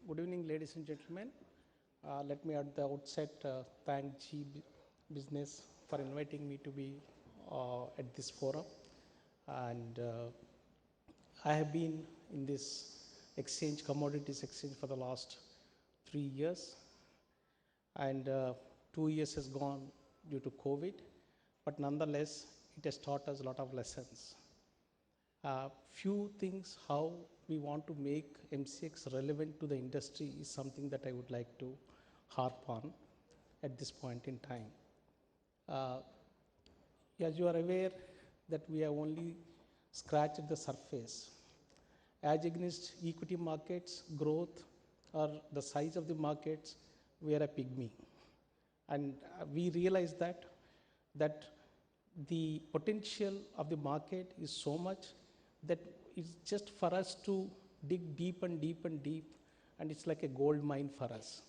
Good evening, ladies and gentlemen. Let me at the outset thank Business for inviting me to be at this forum. And I have been in this exchange, commodities exchange, for the last 3 years. And 2 years has gone due to COVID, but nonetheless, it has taught us a lot of lessons. Few things how we want to make MCX relevant to the industry is something that I would like to harp on at this point in time. As you are aware that we have only scratched the surface. As against equity markets growth or the size of the markets, we are a pygmy. And we realize that the potential of the market is so much that it's just for us to dig deep and deep and deep, and it's like a gold mine for us.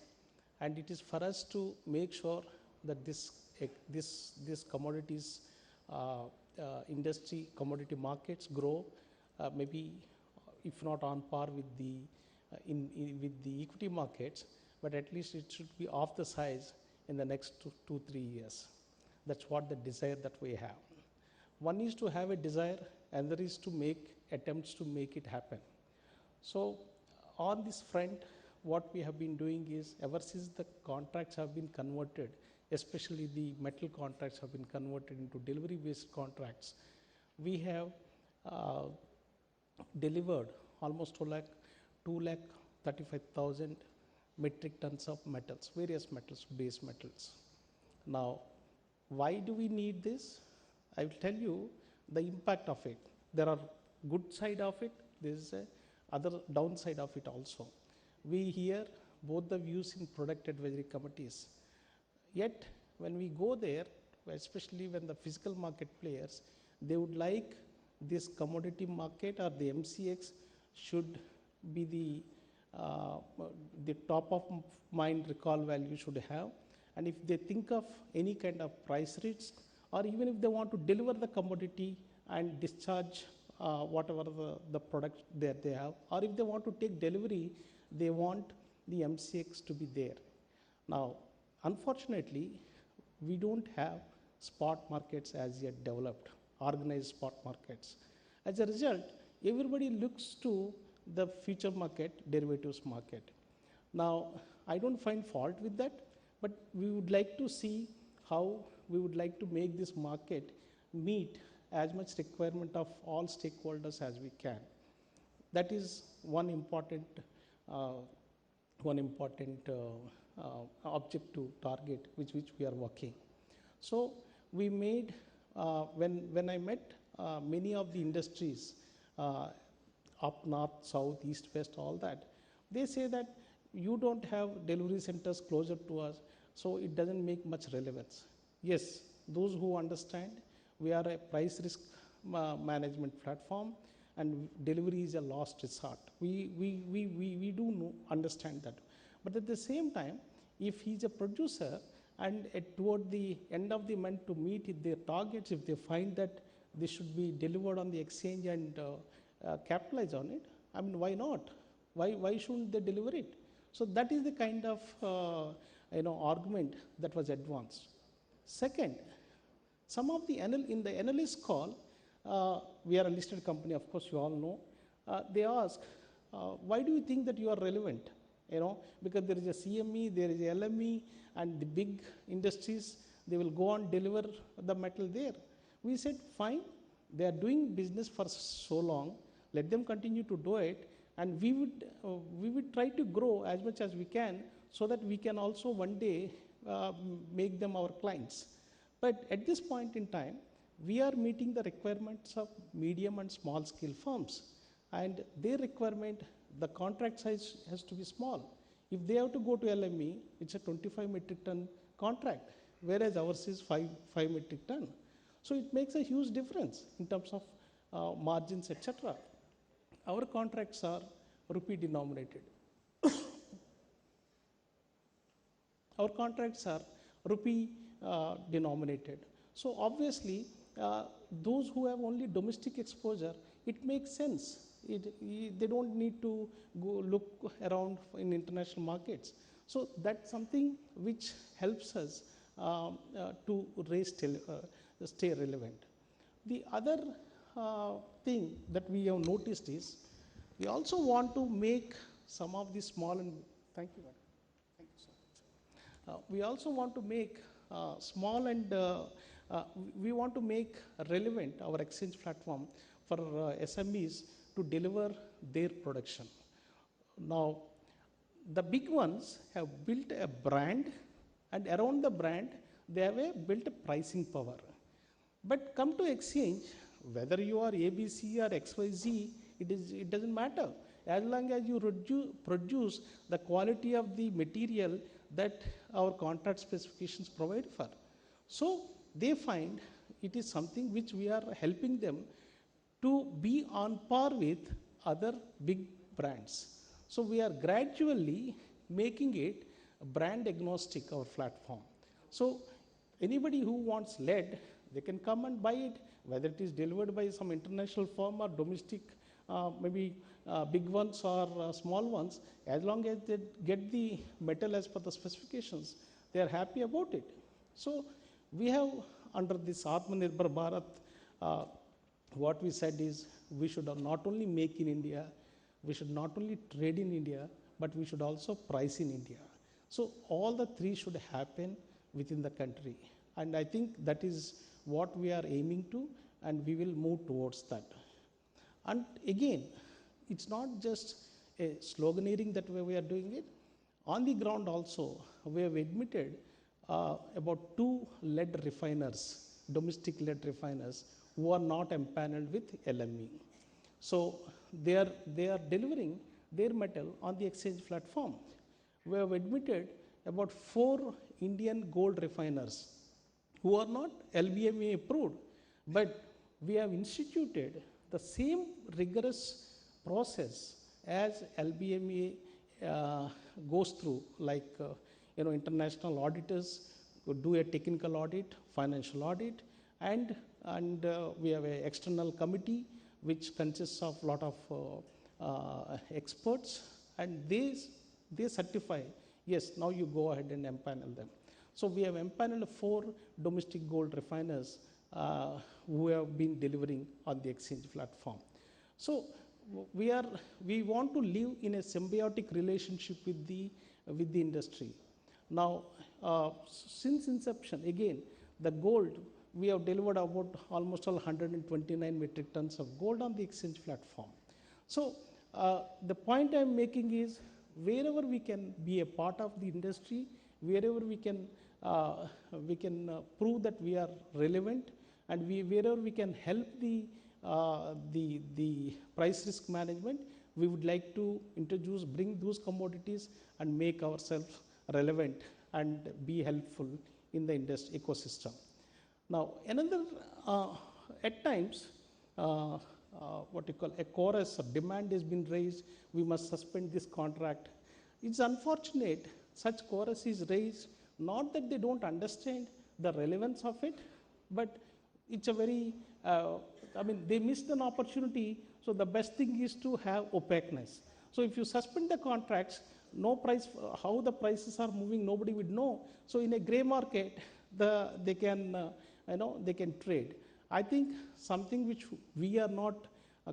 And it is for us to make sure that this commodities industry, commodity markets grow, maybe if not on par with the with the equity markets, but at least it should be of the size in the next 2-3 years. That's what the desire that we have. One is to have a desire, and there is to make attempts to make it happen. So on this front, what we have been doing is, ever since the contracts have been converted, especially the metal contracts have been converted into delivery-based contracts, we have delivered almost 2,35,000 metric tons of metals, various metals, base metals. Now, why do we need this? I will tell you the impact of it. There are good side of it, there is a other downside of it also. We hear both the views in product advisory committees. Yet, when we go there, especially when the physical market players, they would like this commodity market or the MCX should be the top of mind recall value should have. And if they think of any kind of price risk, or even if they want to deliver the commodity and discharge whatever the product that they have, or if they want to take delivery, they want the MCX to be there. Now, unfortunately, we don't have spot markets as yet developed, organized spot markets. As a result, everybody looks to the future market, derivatives market. Now, I don't find fault with that, but we would like to see how we would like to make this market meet as much requirement of all stakeholders as we can. That is one important objective target which we are working. So we made, when I met many of the industries up north, south, east, west, all that, they say that you don't have delivery centers closer to us, so it doesn't make much relevance. Yes, those who understand, we are a price risk management platform, and delivery is a last resort. We do understand that. But at the same time, if he's a producer and toward the end of the month to meet their targets, if they find that this should be delivered on the exchange and capitalize on it, I mean, why not? Why shouldn't they deliver it? So that is the kind of argument that was advanced. Second, some of the in the analyst call, we are a listed company, of course you all know, they ask, why do you think that you are relevant? Because there is a CME, there is a LME, and the big industries, they will go and deliver the metal there. We said, fine, they are doing business for so long, let them continue to do it, and we would try to grow as much as we can, so that we can also one day make them our clients. But at this point in time, we are meeting the requirements of medium and small scale firms, and their requirement, the contract size has to be small. If they have to go to LME, it's a 25 metric ton contract, whereas ours is 5 metric ton. So it makes a huge difference in terms of margins, etc. Our contracts are rupee denominated. Our contracts are rupee denominated. So obviously, those who have only domestic exposure, it makes sense they don't need to go look around in international markets. So that's something which helps us to stay relevant. The other thing that we have noticed is we also want to make some of the small and thank you, madam. Thank you so much. We also want to make small and we want to make relevant our exchange platform for SMEs to deliver their production. Now, the big ones have built a brand, and around the brand, they have built a pricing power. But come to exchange, whether you are ABC or XYZ, it doesn't matter. As long as you produce the quality of the material that our contract specifications provide for. So they find it is something which we are helping them to be on par with other big brands. So we are gradually making it brand agnostic, our platform. So anybody who wants lead, they can come and buy it, whether it is delivered by some international firm or domestic, maybe big ones or small ones. As long as they get the metal as per the specifications, they are happy about it. So we have, under this Atmanirbhar Bharat, what we said is we should not only make in India, we should not only trade in India, but we should also price in India. So all the three should happen within the country. And I think that is what we are aiming to, and we will move towards that. And again, it's not just a sloganeering that way we are doing it. On the ground also, we have admitted about 2 lead refiners, domestic lead refiners, who are not empaneled with LME. So they are delivering their metal on the exchange platform. We have admitted about 4 Indian gold refiners who are not LBMA approved, but we have instituted the same rigorous process as LBMA goes through, like international auditors could do a technical audit, financial audit, and we have an external committee which consists of a lot of experts, and they certify, yes, now you go ahead and empanel them. So we have empaneled 4 domestic gold refiners who have been delivering on the exchange platform. So we want to live in a symbiotic relationship with the industry. Now, since inception, again, the gold, we have delivered about almost 129 metric tons of gold on the exchange platform. So the point I'm making is, wherever we can be a part of the industry, wherever we can prove that we are relevant, and wherever we can help the price risk management, we would like to bring those commodities and make ourselves relevant and be helpful in the industry ecosystem. Now, another, at times, what you call a chorus or demand has been raised, we must suspend this contract. It's unfortunate such chorus is raised, not that they don't understand the relevance of it, but it's a very, they missed an opportunity. So the best thing is to have opaqueness. So if you suspend the contracts, no price, how the prices are moving, nobody would know. So in a gray market, they can trade. I think something which we are not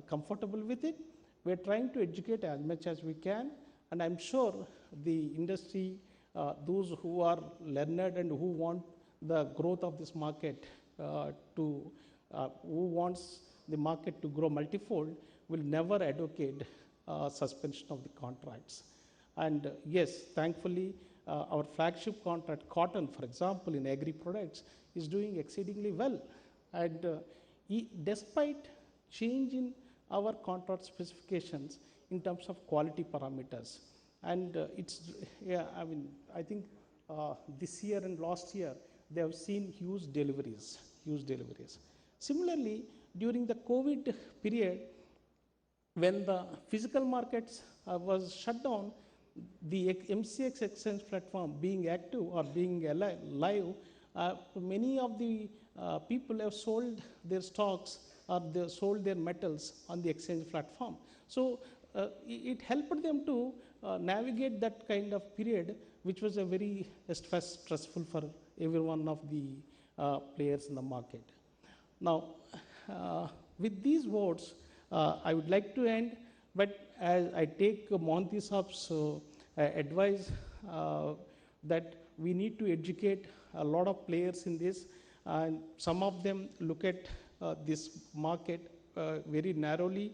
comfortable with it. We're trying to educate as much as we can, and I'm sure the industry, those who are learned and who want the growth of this market who wants the market to grow multifold, will never advocate suspension of the contracts. And yes, thankfully, our flagship contract, cotton, for example, in agri products, is doing exceedingly well. And despite change in our contract specifications in terms of quality parameters, and I think this year and last year, they have seen huge deliveries. Similarly, during the COVID period, when the physical markets was shut down, the MCX exchange platform being active or being live, many of the people have sold their stocks or they sold their metals on the exchange platform. So it helped them to navigate that kind of period, which was a very stressful for every one of the players in the market. Now, with these words, I would like to end, but as I take Mohanty Saab's advice that we need to educate a lot of players in this, and some of them look at this market very narrowly,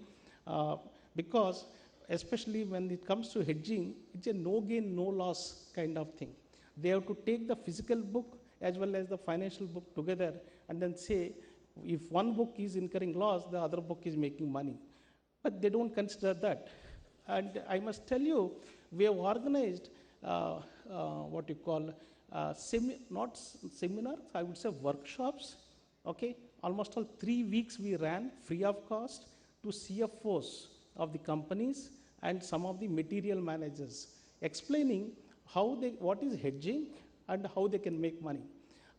because especially when it comes to hedging, it's a no gain, no loss kind of thing. They have to take the physical book as well as the financial book together and then say, if one book is incurring loss, the other book is making money. But they don't consider that. And I must tell you, we have organized what you call not seminars, I would say workshops. Okay, almost all 3 weeks we ran free of cost to CFOs of the companies and some of the material managers, explaining what is hedging and how they can make money.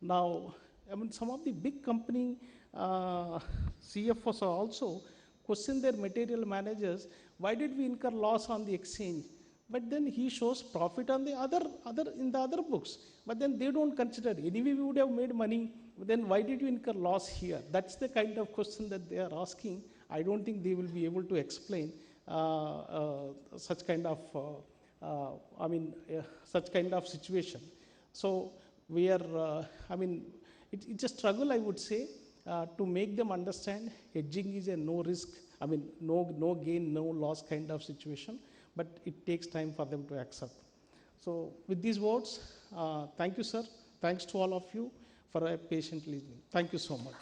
Now, I mean, some of the big company CFOs are also question their material managers, why did we incur loss on the exchange? But then he shows profit on the other books. But then they don't consider, anyway we would have made money, then why did you incur loss here? That's the kind of question that they are asking. I don't think they will be able to explain such kind of, such kind of situation. So we are, it's a struggle, I would say, to make them understand hedging is a no risk, no gain, no loss kind of situation, but it takes time for them to accept. So with these words, thank you, sir. Thanks to all of you for patiently listening. Thank you so much.